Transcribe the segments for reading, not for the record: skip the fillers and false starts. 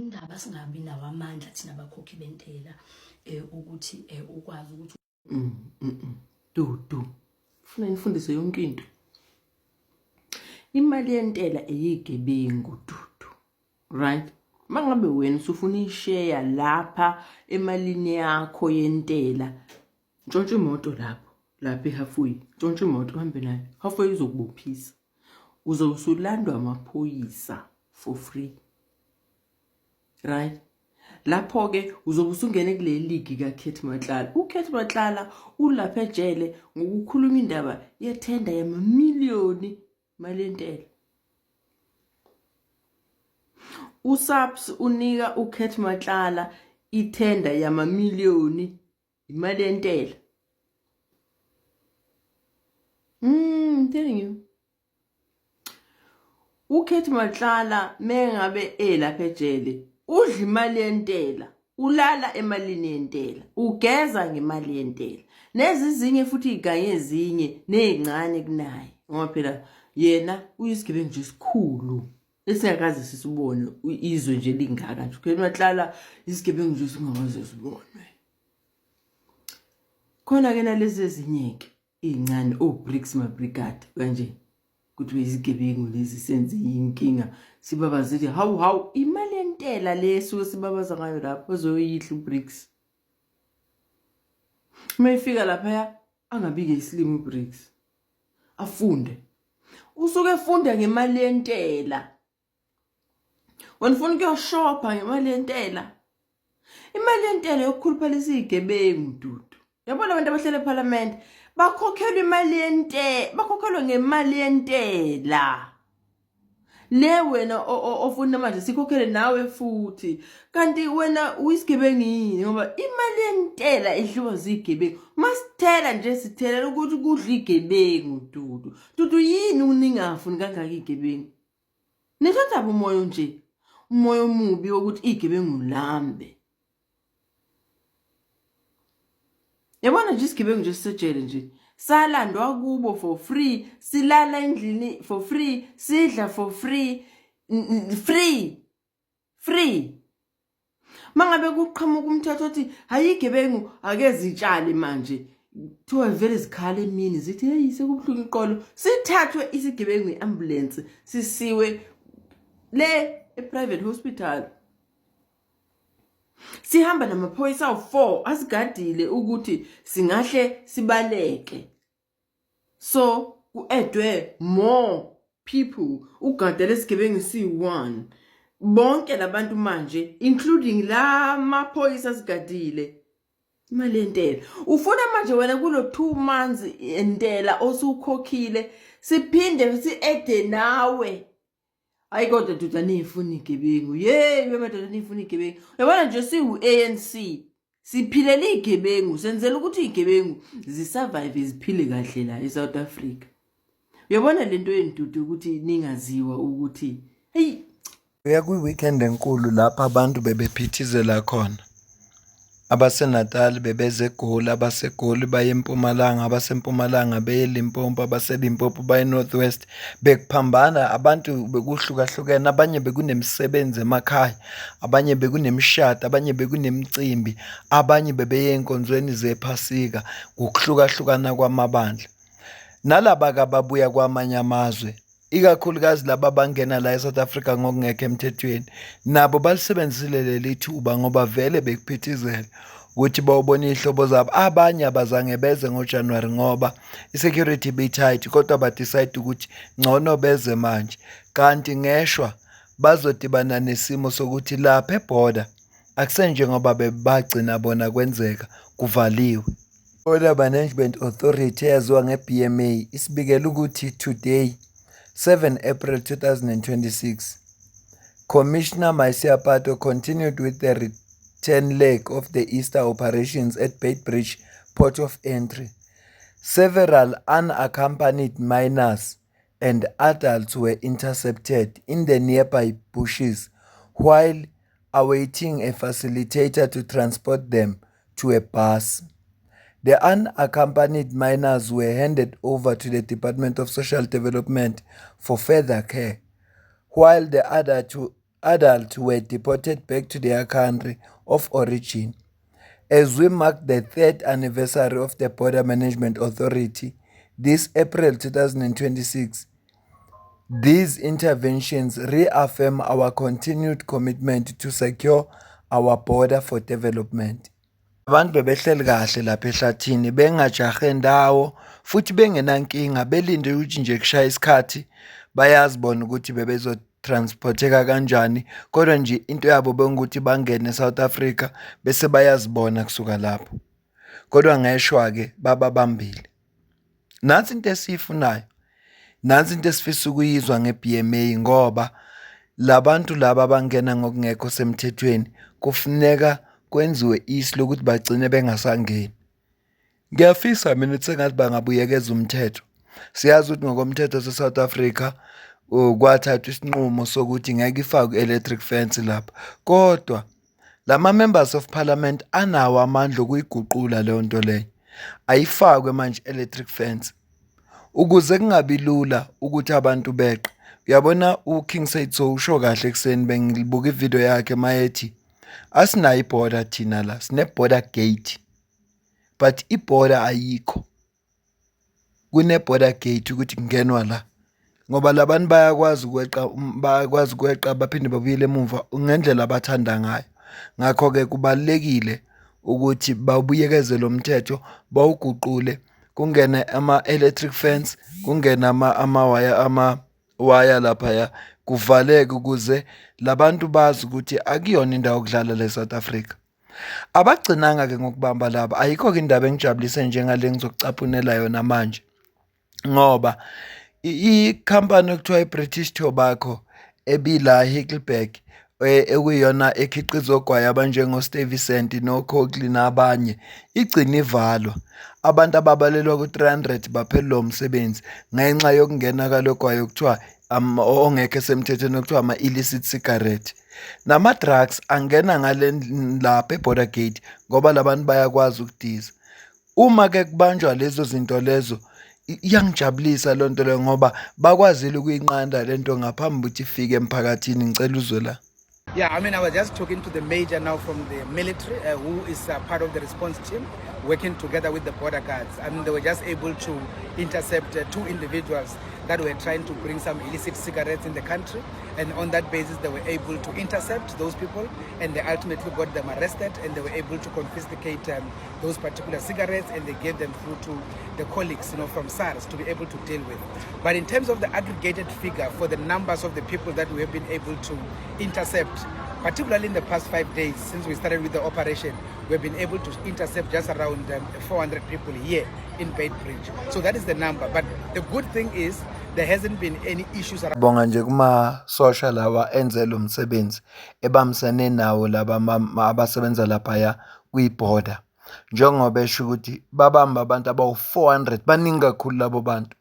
indaba singabi nawo amandla thina abakhokhi bentela ukuthi ukwazi ukuthi Funa nifundise yonke into. Imali yentela eyigebengu dudu. Right? Mangabe wena usufuna ishare lapha emalini yakho yentela. Ntshontsha imoto lapha ehalfway. Ntshontsha imoto uhambe nayo. Halfway uzokubophisa. Uzosulandwa amaphoyisa for free. Right? Lapho ke uzobe usungene kule league kaKhethi Matlala. uKhethi Matlala ulapha ejele ngokukhuluma indaba yethenda yamamiliyoni mali yentela. USAPS unika uKhethi Matlala ithenda yamamiliyoni imali yentela. I'm telling you. uKhethi Matlala mengabe lapha ejele udla imali yentela, ulala emalini yentela, ugeza ngemali yentela. Nezinye futhi iganye ezinye nezincane kunaye. Ngoba phela yena uyisigebengu nje isikhulu. Esingakaze sisibone izwe nje lingaka nje. uKhethi Matlala isigebengu nje singakaze sibonwe. Khona ke nalezi ezinyeke izincane oBricks mabrigade kanje. Kuthi izigebengu lezi senze inkinga sibabazithi hawu imali yentela leso sibabaza ngayo lapho ozoyihla uBricks. Mayifika lapha angabike islimo uBricks. Afunde. Usuke efunda ngemali yentela. Wena ufuna ukuyoshopha ngemali yentela. Imali yentela yokukhuluphalisa izigebengu dudu. Yabona abantu abahlele eParliament bakhokhelwa imali yentela, bakhokhelwa ngemali yentela. Le wena ofuna manje sikhokhele nawe futhi. Kanti wena uyisigebengu yini ngoba imali yentela idliwa zigebengu. Masithela nje sithela ukuthi kudla igebengu dudu. Dudu yini uningafuni kangaka igebengu? Nithatha umoya nje. Umoya omubi ukuthi igebengu lambe. Yabona nje isigebengu nje sisejele nje. Salandwa kubo for free, silala endlini for free, sidla for free, free. Mangabe kuqhamuka umthetho othi hayigebengu akezitshali manje. Kuthiwa vele zikhala emini zithi hey sekubhlungu iqolo. Sithathwe isigebengu iambulance sisiwe le private hospital. Sihamba namaphoyisa awu4 asigadile ukuthi singahle sibaleke. So kuedwe more people ugadele isigebengu si1. Bonke labantu manje including la maphoyisa asigadile. Imali yentela. Ufuna manje wena kulo 2 months entela osukhokhile siphinde siede nawe. Hayi kodwa dudu anifuni igebengu. Madoda anifuni igebengu. Yabona nje siwu-ANC. Siphilela igebengu. Senzela ukuthi igebengu zisurvive ziphile kahle la eSouth Africa. Uyabona lento yendudu ukuthi ningaziwa ukuthi hey kwi-weekend enkulu lapha abantu bebephithizela khona. AbaseNatal bebeze eGoli, abaseGoli baye eMpumalanga, abaseMpumalanga beye eLimpopo, abaseLimpopo baye eNorthwest. Bekuphambana abantu bekuhlukahlukene, abanye bekunemisebenzi emakhaya, abanye bekunemishado, abanye bekunemicimbi, abanye bebeye enkonzweni zephasika ngokuhlukahlukana kwamabandla. Nalaba kababuya kwamanye amazwe, ikakhulukazi laba bangena la eSouth Africa ngokungekho emthethweni, nabo balisebenzisile leli thuba ngoba vele bekuphithizela ukuthi bawubona ihlobo zabo. Abanye abazange beze ngoJanuary ngoba isecurity bitight, kodwa badecide ukuthi ngcono beze manje. Kanti ngeshwa bazodibana nesimo sokuthi lapha eborder akusenje ngoba bebagcina bona kwenzeka kuvaliwe. Border Management Authority eyaziwa ngeBMA isibikela ukuthi today 7 April 2026, Commissioner Maisiapato continued with the return leg of the Easter operations at Beitbridge Port of Entry. Several unaccompanied minors and adults were intercepted in the nearby bushes while awaiting a facilitator to transport them to a bus. The unaccompanied minors were handed over to the Department of Social Development for further care, while the adults were deported back to their country of origin. As we mark the 3rd anniversary of the Border Management Authority this April 2026, these interventions reaffirm our continued commitment to secure our border for development. Abantu bebehleli kahle lapha ehlathini bengajahe ndawo futhi bengenankinga belinde ukuthi nje kushaya isikhathi bayazi bona ukuthi bebezotransporteka kanjani, kodwa nje into yabo bengukuthi bangene eSouth Africa bese bayazibona kusuka lapho. Kodwa ngeshwa-ke bababambile. Nansi into esiyifunayo, nansi into esifisa ukuyizwa nge-BMA, ngoba labantu laba abangena ngokungekho semthethweni kufuneka kwenziwe isu lokuthi bagcine bengasangeni. Ngiyafisa mina ukuthi sengathi bangabuyekeza umthetho. Siyazi ukuthi ngokomthetho se-South Africa kwathathwa isinqumo sokuthi ngeke ifakwe electric fence lapha, kodwa lama-members of parliament anawo amandla okuyiguqula leyo nto leyo, ayifakwe manje electric fence ukuze kungabi lula ukuthi abantu beqe. Uyabona uKing Saitso usho kahle ekuseni, bengilibuka ivideo yakhe mayethi asinayo iborder thina la, sine-border gate but iborder ayikho. Kune-border gate ukuthi kungenwa la, ngoba labantu bayakwazi ukweqa baphinde babuyele emuva ngendlela abathanda ngayo. Ngakho-ke kubalulekile ukuthi bawubuyekeze lo mthetho, bawuguqule, kungene ama-electric fence, kungene amawaya laphaya, kuvaleke ukuze labantu bazi ukuthi akuyona indawo yokudlala le-South Africa. Abagcinanga-ke ngokubamba laba, ayikho-ke indaba engijabulise njengale ngizokucaphunela yona manje, ngoba ikhampani okuthiwa i-British Tobacco ebila Hickleberg ekuyiyona ekhiqiza ogwayi abanjengo-Stuyvesant no-Coakley nabanye, igcina ivalwa. Abantu ababalelwa ku-300 baphelelwa umsebenzi ngenxa yokungena kalogwayi okuthiwa ongekho semthethweni okuthiwa ama-illicit cigarette. Nama-drugs angena ngale lapha e-border gate ngoba labantu bayakwazi ukudiza. Uma-ke kubanjwa lezo zinto lezo, iyangijabulisa loo nto leyo ngoba bakwazile ukuyinqanda le nto ngaphambi ukuthi ifike emphakathini. Ngicela uzwe la. Yeah, I mean, I was just talking to the major now from the military, who is part of the response team, working together with the border guards. I mean, they were just able to intercept 2 individuals that were trying to bring some illicit cigarettes in the country. And on that basis, they were able to intercept those people, and they ultimately got them arrested, and they were able to confiscate those particular cigarettes, and they gave them through to the colleagues, from SARS to be able to deal with. But in terms of the aggregated figure for the numbers of the people that we have been able to intercept, particularly in the past 5 days since we started with the operation, we've been able to intercept just around 400 people here in Beitbridge. So that is the number. But the good thing is there hasn't been any issues around. Bonga nje kuma social lawa enze lo msebenzi ebamsene nawo laba abasebenza lapha kwi-border, njengoba esho ukuthi babamba abantu abawu-400, baningi kakhulu labo bantu.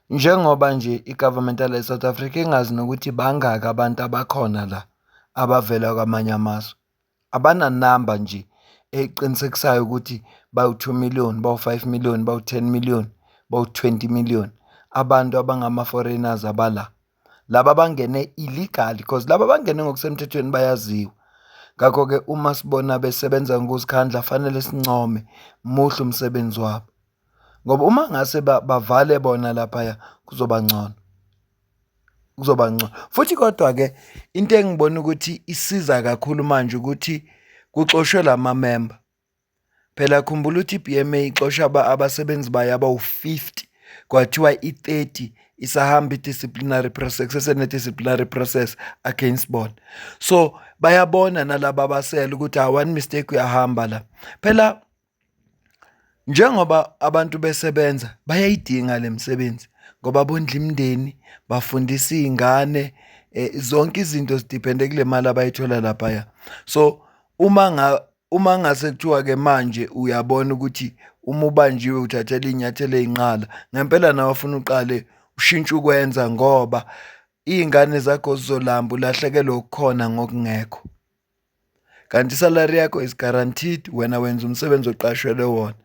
Njengoba nje i-government yala e-South Africa ingazi nokuthi bangaka abantu abakhona la abavela kwamanye amazwe, abananamba nje eqinisekisayo ukuthi bawu-2 million, bawu-5 million, bawu-10 million, bawu-20 million abantu abangama-foreigners abala. Laba bangene illegally because laba bangene ngokusemthethweni bayaziwa. Ngakho-ke uma sibona besebenza ngokuzikhandla fanele sincome muhle umsebenzi wabo, ngoba uma ngase bavale bona laphaya kuzoba ngcono. Futhi kodwa-ke into engibona ukuthi isiza kakhulu manje ukuthi kuxoshwe lama-member. Phela khumbula ukuthi i-BMA ixosha abasebenzi bayo abawu-50, kwathiwa i-30 isahamba i-disciplinary process, sesene-disciplinary process against bona. So bayabona nalaba abasela ukuthi one mistake uyahamba la. Phela njengoba abantu besebenza bayayidinga le msebenzi ngoba bondla imindeni, bafundisa iy'ngane, zonke izinto zidipende kule mali abayithola laphaya. So uma ngase kuthiwa-ke manje uyabona ukuthi uma ubanjiwe uthathela iy'nyathelo ey'nqala, ngempela nawe afuna uqale ushintshe ukwenza ngoba iy'ngane zakho zizolamba ulahlekelwe ukukhona ngokungekho. Kanti isalari yakho is guaranteed, wena wenza umsebenzi oqashelwe wona.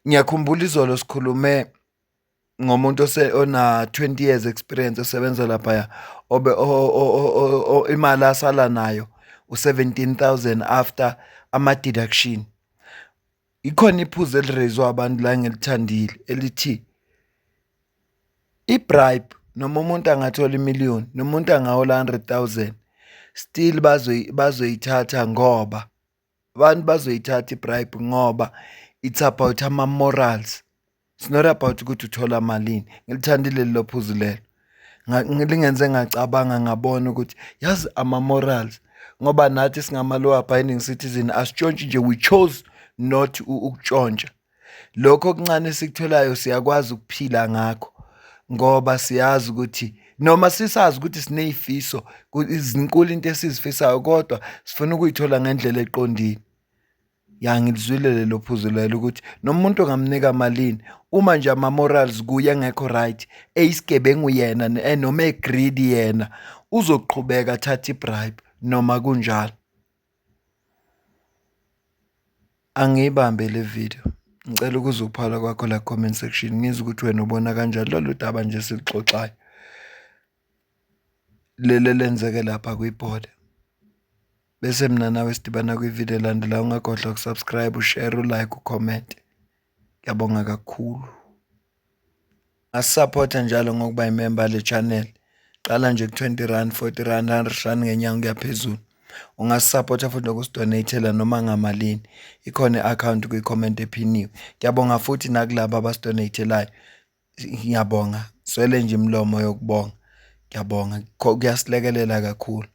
Ngiyakhumbula izolo sikhulume ngomuntu ona 20 years experience osebenza lapha obe imali asala nayo u17,000 after ama deduction. Ikhona iphuzu elirezwe abantu la ngilithandile elithi i-bribe noma umuntu angathola imiliyoni noma umuntu angahola 100,000 still bazoyithatha ngoba abantu bazoyithatha i-bribe ngoba it's about ama-morals. It's not about ukuthi uthola malini. Ngilithandile lelo phuzu lelo. Ngilingenze ngacabanga ngabona ukuthi yazi ama-morals ngoba nathi singama-law abiding citizen asitshontshe nje, we chose not ukutshontsha. Lokho okuncane sikutholayo siyakwazi ukuphila ngakho ngoba siyazi ukuthi noma sisazi ukuthi sinezifiso izinkulu into esizifisayo kodwa sifuna ukuyithola ngendlela eqondile. Ngilizwile lelo phuzu lelo ukuthi noma umuntu ongamnika malini uma nje ama-morals kuye engekho right, eyisigebengu yena noma egreedy yena uzoqhubeka athatha i-bribe noma kunjalo. Angiyibambe le video. Ngicela ukuzuphala kwakho la comment section ngizwe ukuthi wena ubona kanjani lolu daba nje silixoxayo. Lele lenzeke lapha kwi-border. Bese mina nawe sidibana kwi-video elandelayo. Ungakhohlwa ukusubscribe, ushare, ulike, ucomment. Ngiyabonga kakhulu. Asupporta njalo ngokuba imember le channel. Qala nje ku20 rand, 40 rand, 100 rand ngenyanga kuyaphezulu. Ungasupporta futhi nokusidonatela noma ngamalini. Ikhona i-account kwi-comment ephiniwe. Ngiyabonga futhi nakulabo abasidonatelayo. Ngiyabonga. Swele nje imlomo yokubonga. Ngiyabonga. Kuyasilekelela kakhulu.